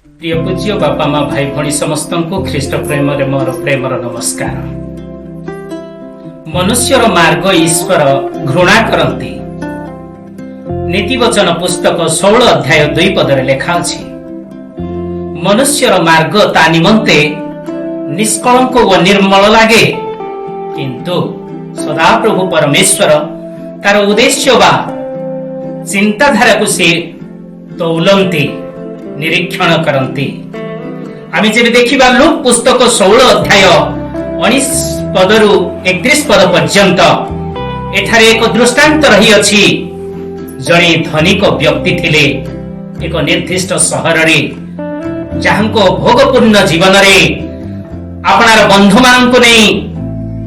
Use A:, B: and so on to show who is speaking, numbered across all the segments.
A: प्रिय पूज्य बापा माँ भाई भणी समस्त को ख्रीष्ट प्रेम मोर प्रेमर नमस्कार। मनुष्यर मार्ग ईश्वर घृणा करती। नीतिवचन पुस्तक 16 अध्याय 2 पदरे लेखा अछि। मनुष्यर मार्ग ता निमंते निष्कलंक व निर्मल लागे, किंतु सदा प्रभु परमेश्वर तार उद्देश्य वा चिंताधारा को से तौलंती, निरीक्षण करती। आमे जेबे देखिबा लूक पुस्तक 16 अध्याय 19 पदरु 31 पद पर्यंत एठारे एक दृष्टांत रही अछि। जणे धनिक व्यक्ति थिले एक निर्दिष्ट सहर रे, जाहांको भोगपूर्ण जीवन रे आपणार बंधु माननको नै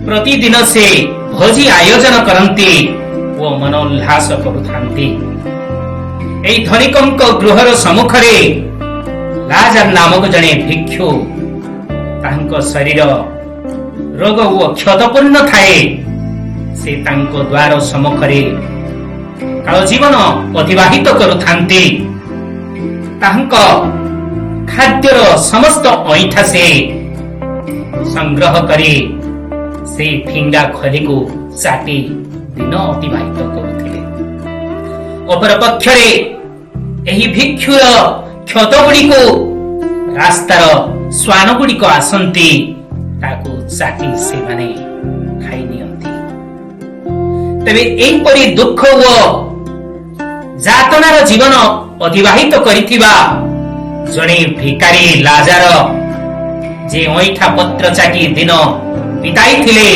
A: प्रतिदिन से भोजी आयोजन करंती ओ मनोल्लास करुथांती। एई धनिकंक गृहर सम्मुखरे लाजर नामक जणे भिक्षु, तांको शरीर रोग ओ क्षतपूर्ण थाए। से तांको द्वार सम्मुखरे काल जीवन अतिबाहित करुथांती। तांको खाद्यर समस्त ऐठा से संग्रह करी से फिंगा खली को चाटी दिन अतिबाहित करुथिले। अपर पक्षरे एही भिक्षुर क्षत गुड़िको रास्तार स्वान गुड़िक आसंती, ताकू चाटी से माने खाई नियंती। तबे एपरि दुख व जातनार जीवन अतिबाहित करिथिबा जणे भिकारी लाजार, जे ऐठा पत्र चाटी दिन बिताइथिले,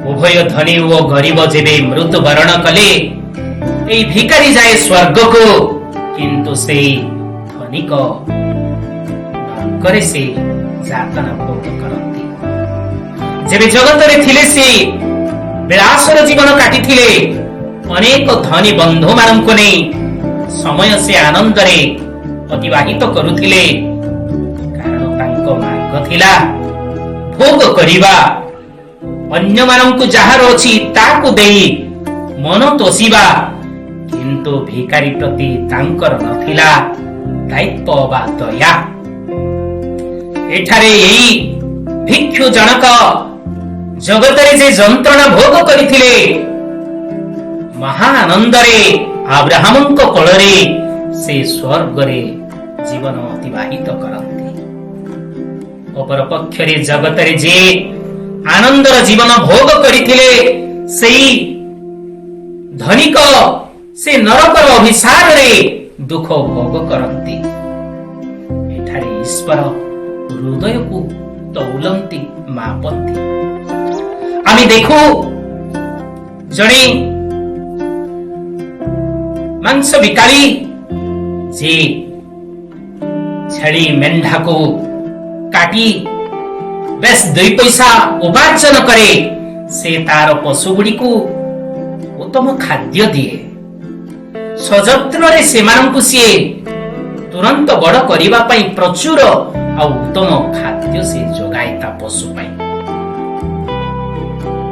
A: उभय धनी व गरीब जेबे मृत्यु वरण कले, एई भिकारी जाए स्वर्ग को, किंतु से धनिक नरकरे से जातना भोग करती। जेबे जगत रे थिले से विलासर जीवन काटी थिले, अनेक धनी बंधु माननको नै समय से आनंद रे अतिबाहित करुथिले। कारण तांको मार्ग थिला भोग करिबा, अन्य माननको जहार अछि ताकू देई मन तोषिबा, किंतु भिकारी प्रति तांकर नथिला दायित्व वा दया। एठारे एई भिक्षु जनक जगतरे जे जंत्रणा भोग करिथिले, महान आनंदरे अब्राहमंक कोलरे से स्वर्गरे जीवन अतिबाहित करंती। अपर पक्षरे जगतरे जे आनंदर जीवन भोग करिथिले, सेई धनिक से नरकर अभिशाप रे दुख भोग करंती। एठारे ईश्वर हृदय को तौलंती, मापंती। आमी देखो जणे मांस बिकारी जे छेली मेंढा को काटी बेस 2 पैसा उपार्जन करे, से तार पशु गुड़ी को उत्तम खाद्य दिए। सजत्र रे सेमानंकु से तुरंत बड़ करिबा पई प्रचुर आ उत्तम खाद्य से जोगाए ता पशु पई।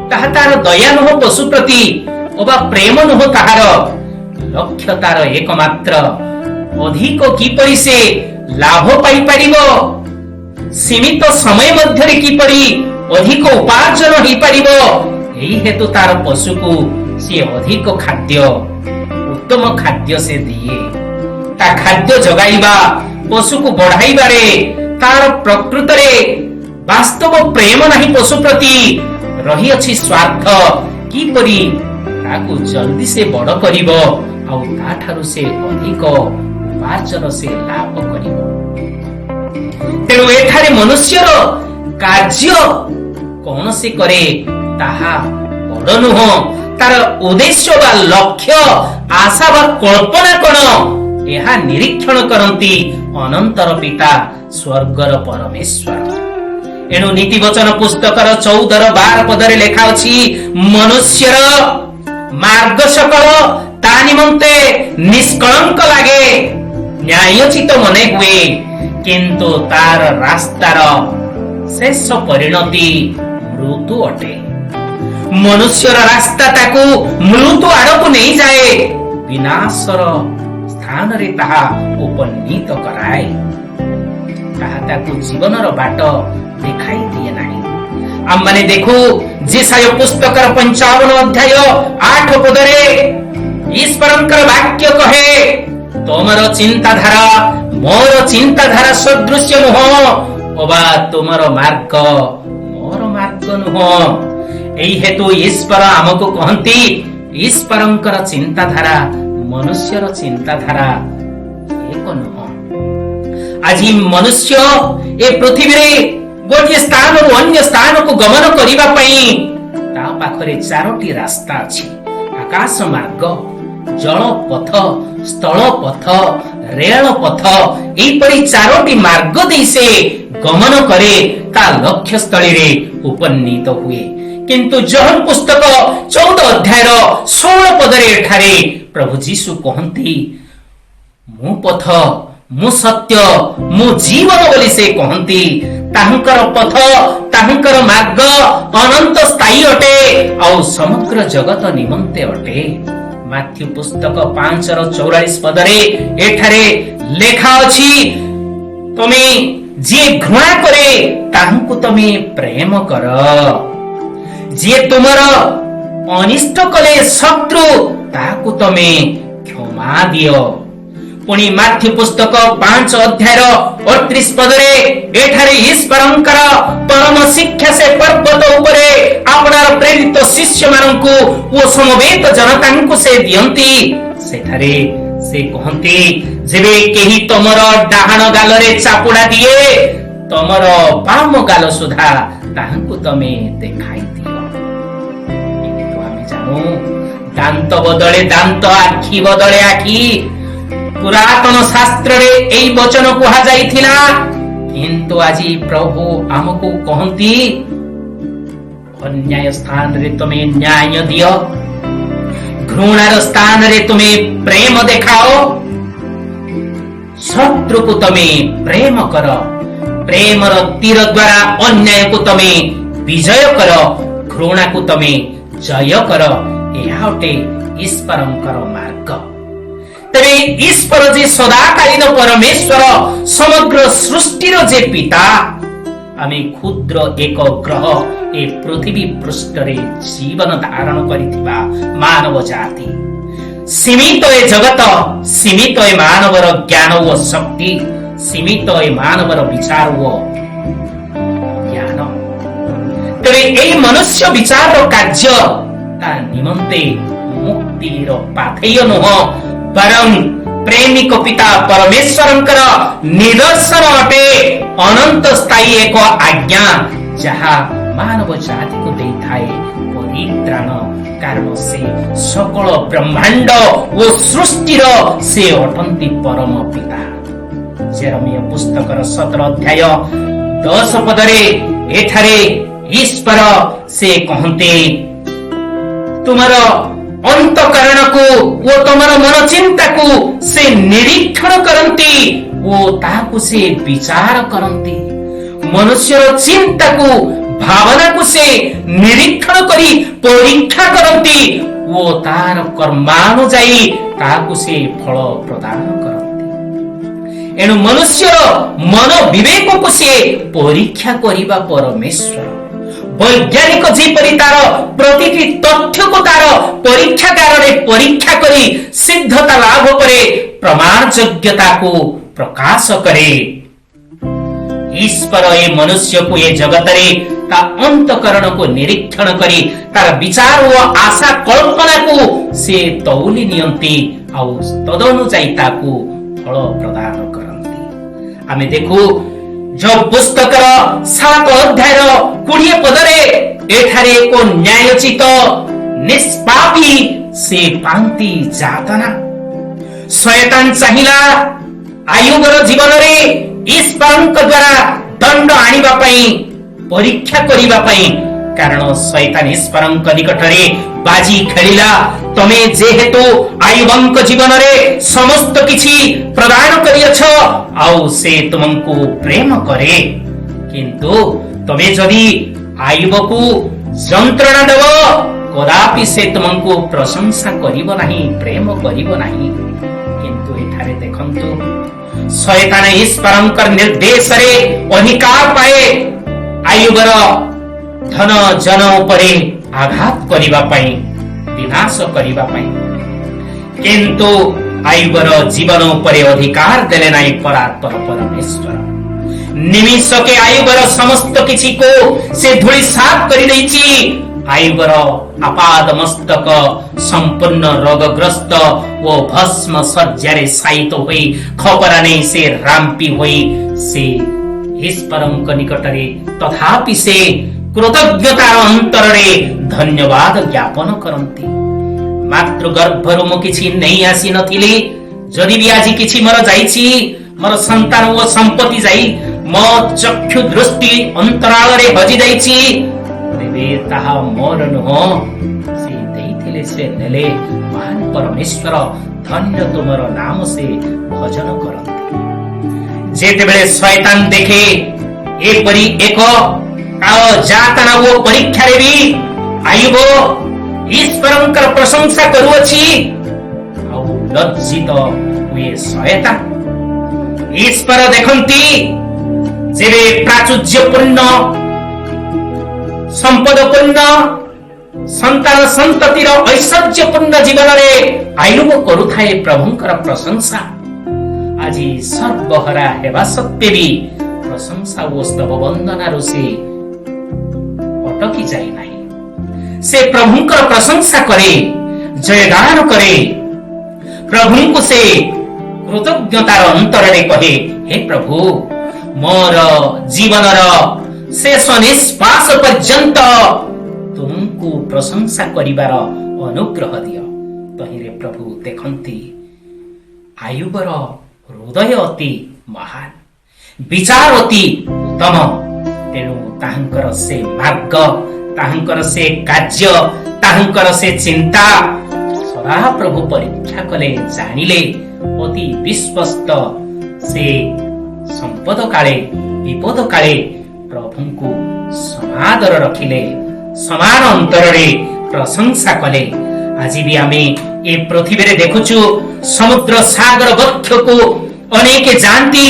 A: ताहा तार दया नहो पशु प्रति ओबा प्रेम नहो, ताहार लक्ष्य तार एकमात्र अधिक किपरि से लाभ पाई परिबो, सीमित समय मध्य रे किपरि अधिक उपार्जन होई परिबो, एही हेतु तार पशु को से अधिक खाद्य, उत्तम खाद्य से दिए। ता खाद्य जगाइबा, पशु को बढ़ाइबारे तार प्रकृत रे वास्तव प्रेम नहीं पशु प्रति रही अछि स्वार्थ, किपरि ताकू जल्दी से बड़ करिवो आ ता ठारू से अधिक उपार्जन से लाभ करिवो। तेणु एठारे मनुष्यर कार्य कौन से करे ताहा बड़ नुह, तार उद्देश्य वा लक्ष्य आशा वा कल्पना कौन यह निरीक्षण करती अनंतर पिता स्वर्गर परमेश्वर। एणु नीतिवचन पुस्तकर 14-12 पदरे लेखा अछि, मनुष्यर मार्ग सकल ता निमंते निष्कलंक लागे, न्यायोचित मने हुए, किंतु तार रास्तार शेष परिणति मृत्यु अटे। मनुष्यर रास्ता ताकू मृत्यु आड़कू नहीं जाए, विनाशर स्थान रे ताहा उपनीत कराए, ताहा ताकू जीवनर बाट देखाई दिए नाही। आम माने देखू जेसाय पुस्तकर 55 अध्याय 8 पदरे ईश्वरंकर वाक्य कहे, तोमर चिंताधारा मोर चिंताधारा सदृश्य नुह, अबा तुमर मार्ग मोर मार्ग नुह। एई हेतु ईश्वर आमको कहंती ईश्वरंकर चिंताधारा मनुष्यर चिंताधारा एक नुह। आज मनुष्य ए पृथ्वी रे गोटे स्थान अन्य स्थान को गमन करिबा पई ता पाखरे 4टी रास्ता अछि, आकाश मार्ग, जल पथ, स्थल पथ, रेल पथ, एपरि 4टी मार्ग दे से गमन करे ता लक्ष्य स्थली रे उपनीत हुए। किंतु जोहन पुस्तक 14 अध्याय 16 पदरे एठारे प्रभु जीशु कहंती, मु पथ मु सत्य मु जीवन बोली से कहंती। ताहंकर पथ ताहंकर मार्ग अनंत स्थायी अटे और समग्र जगत निमंते अटे। माथ्यू पुस्तक 5:44 पदरे एठारे लेखा अछि, तमे जे घृणा करे ताहंकु तमे प्रेम कर, जे तुमर अनिष्ट कले शत्रु ताकु तमे क्षमा दियो। पुणी माथ्यू पुस्तक 5 अध्याय 38 पदरे एठारे ईश्वरंकर परम शिक्षा से पर्वत उपरे आपनार प्रेरित शिष्य मानंकु ओ समवेत जनतांकु से दियंती। सेठारे से कहंती, जेबे केही तमर डाहाण गालरे चापुडा दिए तमर बाम गाल सुधा ताहांकु तमे देखाई दियो। किंतु आमे जानु दांत बदले दांत, आखि बदले आखि। पुरातन शास्त्र रे एई वचन कुहा जाइथिला, किंतु आजी प्रभु आमको कहंती, अन्याय स्थान रे तुमे न्याय दियो, घृणार स्थान रे तुमे प्रेम देखाओ, शत्रु को तुमे प्रेम कर, प्रेमर तीर द्वारा अन्याय को तुमे विजय कर, घृणा को तुमे जय कर। एहा अटे ईश्वरंकर मार्ग। तेरे ईश्वर जे सदाकालीन परमेश्वर, समग्र सृष्टिर जे पिता, आमे क्षुद्र एक ग्रह ए पृथ्वी पृष्ठ रे जीवन धारण करिथिबा मानव जाति, सीमित ए जगत, सीमित ए मानवर ज्ञान व शक्ति, सीमित ए मानवर विचार व ज्ञान। तेरे एई मनुष्य विचार कार्य ता निमंते मुक्तिर पाथेय नुह, परम प्रेमिक पिता परमेश्वरंकर निदर्शन अटे। अनंत स्थायी एक आज्ञा जहा मानव जाति को देइथाए परित्राण, कारण से सकल ब्रह्मांड ओ सृष्टिर से अटंती परम पिता। जेरेमिया पुस्तकर 17 अध्याय 10 पदरे एठारे ईश्वर से कहते, तुमर अंतकरण को वो तुमर मन चिंता को से निरीक्षण करंती, वो ताकु से विचार करंती। मनुष्य चिंता को भावना को से निरीक्षण करी परीक्षा करंती, वो तार कर्मानुजाई ताकु से फल प्रदान करंती। एणु मनुष्य मन विवेक को से परीक्षा करिबा परमेश्वर। वैज्ञानिक जेपरि तार प्रतिटी तथ्य को तार परीक्षागार रे परीक्षा करी सिद्धता लाभ करे, प्रमाण योग्यता को प्रकाश करे। ईश्वर ए मनुष्य को ए जगत रे ता अंतकरण को निरीक्षण करी तार विचार व आशा कल्पना को से तौली नियंती आउ तदनुसाई ताकू फल प्रदान करंती। आमे देखू जो पुस्तकर 7 अध्याय 20 पदरे एठारे एक न्यायोचित निष्पापी से पांति जातना। शयतान चाहिला आयुबर जीवन रे ईश्वरंक द्वारा दंड आनिबा पई, परीक्षा करिबा पई, कारण शयतान ईश्वरंक निकटरे बाजी खेलिला। तमे जेहेतु आयुबंक जीवन रे समस्त किछि प्रदान करियछ आउ से तुमको प्रेम करे, किंतु तमे जदि आयुबकु यंत्रणा देव कदापि से तुमको प्रशंसा करिब नाही, प्रेम करिब नाही। किंतु एठारे देखंतु शयतान ईश्वरंकर निर्देश रे अधिकार पाए आयुबर धन जन उपरे आघात करिबा पई विनाश करिबा पई किंतु आयुबर जीवन उपरे अधिकार देले नाही परात्पर परमेश्वर निमिष के आयुबर समस्त किछि को से धूଳି साफ करि दैछि आयुबर आपाद मस्तक संपूर्ण रोगग्रस्त वो भस्म सज्जारे साइतो होई खबरा नहीं से राम्पी होई से ईश्वरंक निकटरे तथापि से कृतज्ञतार अंतरे धन्यवाद ज्ञापन करंती मात्र गर्भरु मो किछि नहीं आसी नथिले जदि भी आज किछि मोर जाईछि मोर संतान ओ संपत्ति जाई मो चक्षु दृष्टि अंतराल रे हजि जाईछि तेबे ताहा मोर नुह से देइथिले से नेले महान परमेश्वर धन्य तुमर नाम से भजन करंती जेतेबेले शैतान देखे एपरि एक जातना वो परीक्षा रे भी आयुब ईश्वरंकर प्रशंसा करूअछि ଆଉ ଲଜ୍ଜିତ ହୁଏ ଶୟତାନ ईश्वर देखंती जेबे प्राचुर्यपूर्ण संपदपूर्ण संतान संततिर ऐश्वर्यपूर्ण जीवन रे आयुब करुथाए प्रभुंकर प्रशंसा आज सर्वहरा हेबा सत्वे भी प्रशंसा ओ स्तव वंदना से अटकी जाए नहीं से प्रभुंकर प्रशंसा करे जयगान करे प्रभु को से कृतज्ञतार अंतर रे कहे हे प्रभु मोर जीवनर शेष निश्वास पर्यंत तुमको प्रशंसा करिवार अनुग्रह दियो तहिरे प्रभु देखंती आयुबर हृदय अति महान विचार अति उत्तम तेणु ताहंकर से मार्ग ताहंकर से कार्य ताहंकर से चिंता सदा प्रभु परीक्षा कले जानिले अति विश्वस्त से संपद काले विपद काले प्रभु को समादर रखिले समान अंतर रे प्रशंसा कले आज भी आमे ए पृथ्वी रे देखुछु समुद्र सागर वक्ष को अनेक जानती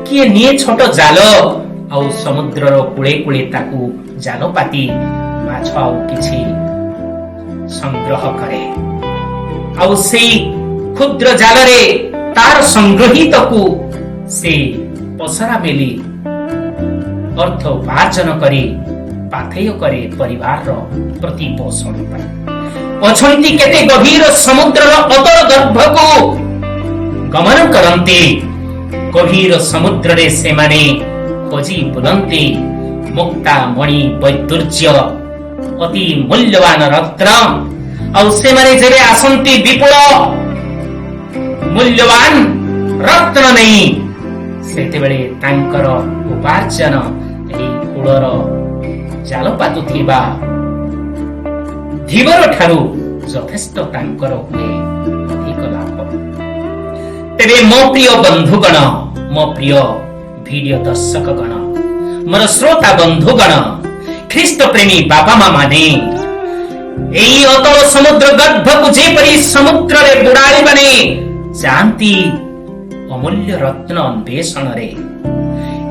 A: किए निये छोट जाल आउ समुद्र रो कुळे कुळे ताकू जाल पाती माछ आउ किछि संग्रह करे आउ सेई क्षुद्र जाल रे तार संग्रहित को से पसरा मेली अर्थ उपार्जन करे पाथेय करे परिवार रो प्रतिपोषण पाई अछंती केते गभीर समुद्र रो अतल गर्भ को गमन करंती गभीर समुद्र रे से माने खोजी बुलंती मुक्ता मणि वैदुर्य अति मूल्यवान रत्न और से माने जेबे आसंती विपुल मूल्यवान रत्न नहीं सेते बेले तांकर उपार्जन एही कूलर जाल पातुथिबा धीवर ठारू यथेष्ट तांकर हुए अधिक लाभ तेरे मो प्रिय बंधुगण मो प्रिय वीडियो दर्शक गण मोर श्रोता बंधुगण ख्रीष्ट प्रेमी बापा माँ माने एही अतल समुद्र गर्भ को जेपरि समुद्र रे बुडाली बने जानती अमूल्य रत्न अन्वेषण रे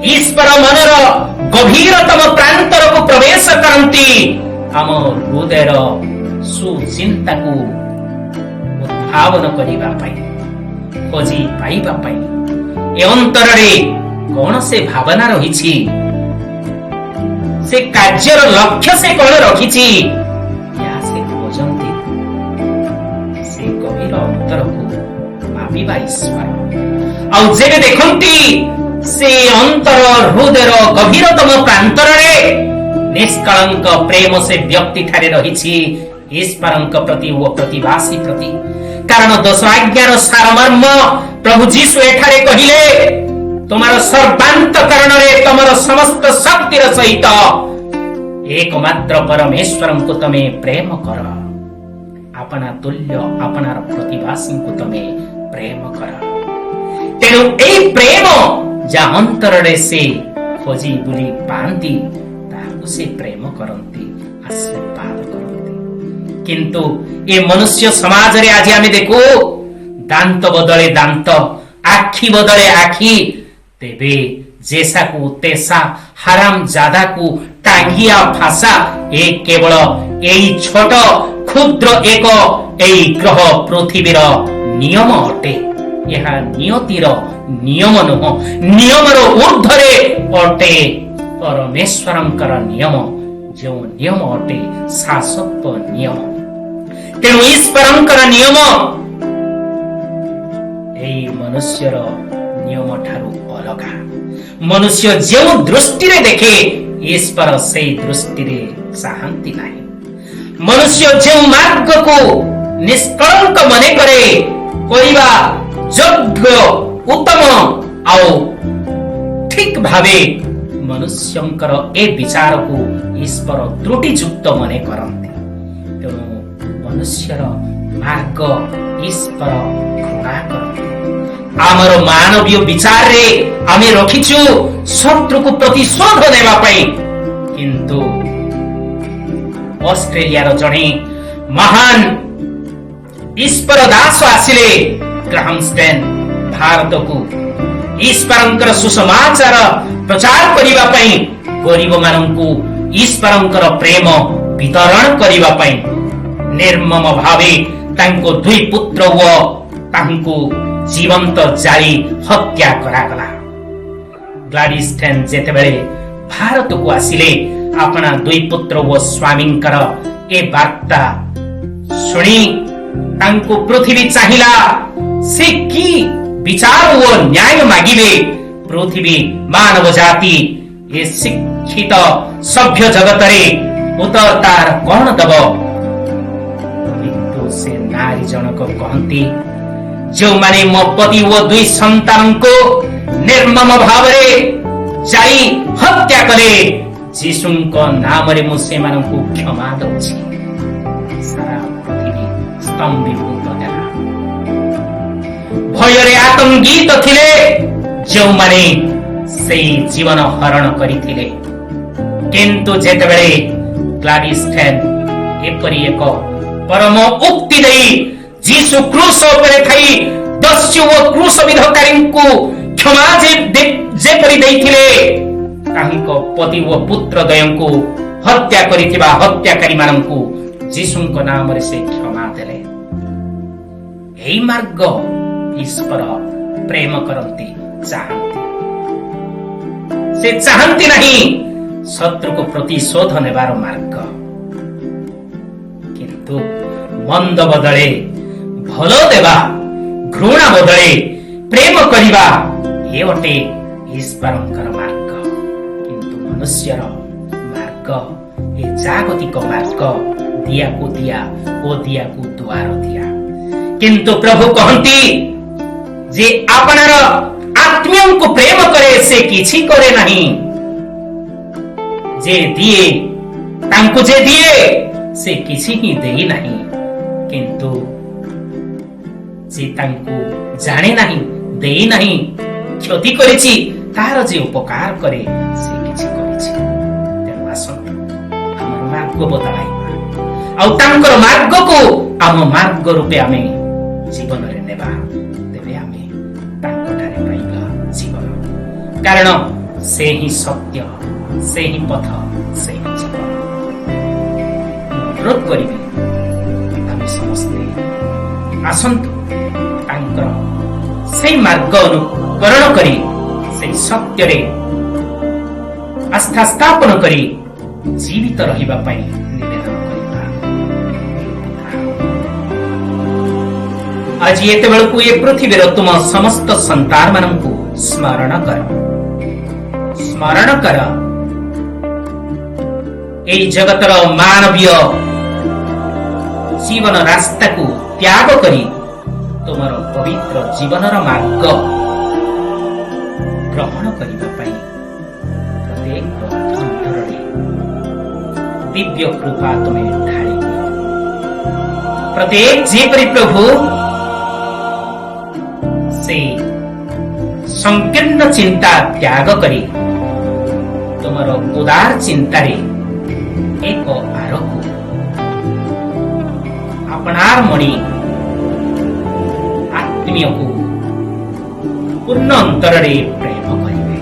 A: ईश्वर मनर गभीरतम प्रांतर को प्रवेश करंती आम हृदयर सुचिंता को उद्भावन करिबा पई खोजी पाइबा पई ए अंतर रे कौन से भावना रहिछि से कार्यर लक्ष्य से कौन रखिछि या से खोजंती से गभीर अंतर को मापिबा ईश्वर आउ जेबे देखंती से अंतर हृदयर गभीरतम प्रांतर रे निष्कलंक प्रेम से व्यक्ति ठारे रहिछि ईश्वरंक प्रति वो प्रतिवासी प्रति कारण दश आज्ञार सारमर्म प्रभु जीशु एठारे कहिले तुम्हार सर्वांतकरण रे तुमर समस्त शक्तिर सहित एकमात्र परमेश्वरं को तमे प्रेम कर अपना तुल्य अपनार प्रतिवासी को तमे प्रेम कर तेणु ए प्रेम जा अंतर रे से खोजी बुली पांती ताकू से प्रेम करंती आशीर्वाद करंती किंतु ए मनुष्य समाज रे आज आमे देखो दांत बदले दांत आखि बदले आखि तेबे जेसा को तेसा हराम जादा को टांगिया फासा ए केवल एई छोट क्षुद्र एक एई ग्रह पृथ्वीर नियम अटे। यह नियतिर नियम नुह, नियमर ऊर्ध्वरे अटे परमेश्वरंकर नियम, जो नियम अटे शाश्वत नियम। तेणु ईश्वरंकर नियम एई मनुष्यर नियम ठारू अलगा। मनुष्य जो दृष्टि देखे ईश्वर से दृष्टि चाहती नहीं। मनुष्य जो मार्ग को निष्कलंक मने करे कोइबा योग्य उत्तम आओ ठीक भावे मनुष्यंकर ए विचार को ईश्वर त्रुटियुक्त मने करते। तेणु मनुष्यर मार्ग ईश्वर घृणा करते। आमर मानवीय विचार रे आमे रखिछु शत्रु को प्रतिशोध देवा पाई, किंतु ऑस्ट्रेलिया जड़े महान ईश्वर दास आसिले ग्राहमस्टेन भारत को ईश्वरंकर सुसमाचार प्रचार करिबा पई, गरीब माननकु ईश्वरंकर प्रेम वितरण करिबा पई निर्मम भावे तांको दुई पुत्र व तांको जीवंत जारी हत्या करागला। ग्लाडिस्टेन जेतेबेले भारत को आसिले अपना दुई पुत्र व स्वामींकर ए वार्ता सुनी तांको पृथ्वी चाहिला से की विचार व न्याय मागिबे। पृथ्वी मानव जाति ए शिक्षित सभ्य जगतरे उतरतार कौन दब, किंतु से नारी जनक कहती जो माने मो पति व दुई संतान को निर्मम भावरे जाई हत्या करे जीशुंको नाम रे मु से मानकु क्षमा दउछि। सारा पृथ्वी स्तंभीभूत ହେଲା। भୟରେ आतंकित थिले जो माने सेई जीवन हरण करिथिले, किंतु जेतेबेले ग्लाडिस्टेन एपरि एक परम उक्ति देई जीशु क्रूस उपरे थई दस्यु व क्रूस विधकारी को क्षमा जेपरि देइथिले तांको पति व पुत्र दयंको हत्या करिथिबा हत्याकारी माननकु जीशुंको नाम रे से क्षमा देले। एई मार्ग ईश्वर प्रेम करंती चाहंती, से चाहंती नहीं शत्रु को प्रतिशोध नेबार मार्ग, किंतु मंद बदले भलो देवा घृणा बदले प्रेम करिबा ये अटे ईश्वरंकर मार्ग। किंतु मनुष्यर मार्ग ए जागतिक मार्ग, दिया को दिया ओ दिया को द्वार दिया। किंतु प्रभु कहती जे आपनार आत्मीय को प्रेम करे से किछि करे नहीं, जे दिए तांको जे दिए से किछि ही देई नहीं, किंतु जे तांको जाने नहीं देई नहीं क्षति करिछि तार जे उपकार करे से किछि करिछि। तेणु आसंतु हमर मार्ग बदलाइबा आ तांकर मार्ग को आम मार्ग रूपे आमे जीवन रे नेबा, तेबे आमे तांकटारे पाइबा जीवन। कारण से ही सत्य, से ही पथ, से ही जीवन। अनुरोध करिबी आमे समस्ते आसंतु तांकर से मार्ग अनुकरण करी से सत्य रे आस्था स्थापन करी जीवित रहिबा पई निवेदन करिबा। आज एते बेलकु ए पृथ्वी रे तुम समस्त संतान माननकु स्मरण कर ए जगतर मानवीय जीवन रास्ता को त्याग करी तुमर पवित्र जीवनर मार्ग ग्रहण करिबा पई प्रत्येक अंतररे दिव्य कृपा तुम्हें ढाली। प्रत्येक जेपरि प्रभु से संकीर्ण चिंता त्याग करी तुमर उदार चिंतारे एक आरको अपनार मणि आत्मीय को ପୂର୍ଣ୍ଣ ଅନ୍ତରରେ ପ୍ରେମ କରିବେ।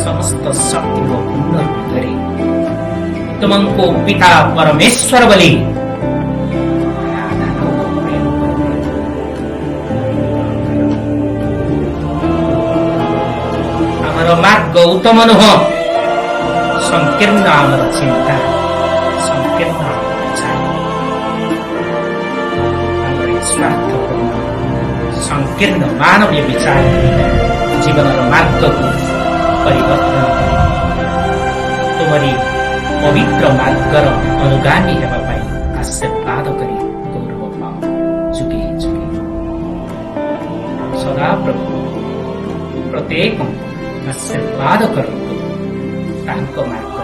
A: ସମସ୍ତ ଶକ୍ତିଙ୍କ ପୂର୍ଣ୍ଣ ଭିତରେ ତୁମକୁ ପିତା ପରମେଶ୍ୱର ବୋଲି ପ୍ରେମ କରିବେ। ଆମର ମାର୍ଗ ଉତ୍ତମ ନୁହଁ, ସଂକୀର୍ଣ୍ଣ ଆମର ଚିନ୍ତା, ସଂକୀର୍ଣ୍ଣ ଆମର ଚାଲ, ଆମର ସ୍ୱାର୍ଥପୂର୍ଣ୍ଣ ସଂକୀର୍ଣ୍ଣ ମାନବୀୟ ବିଚାର ଜୀବନର ମାର୍ଗକୁ ପରିବର୍ତ୍ତନ କରି ତୁମରି ପବିତ୍ର ମାର୍ଗର ଅନୁଗାମୀ ହେବା ପାଇଁ ଆଶୀର୍ବାଦ କରି ଗୌରବ ପାଅ ଯୁଗେ ଯୁଗେ। ସଦାପ୍ରଭୁ ପ୍ରତ୍ୟେକଙ୍କୁ ଆଶୀର୍ବାଦ କରନ୍ତୁ ତାଙ୍କ ମାର୍ଗ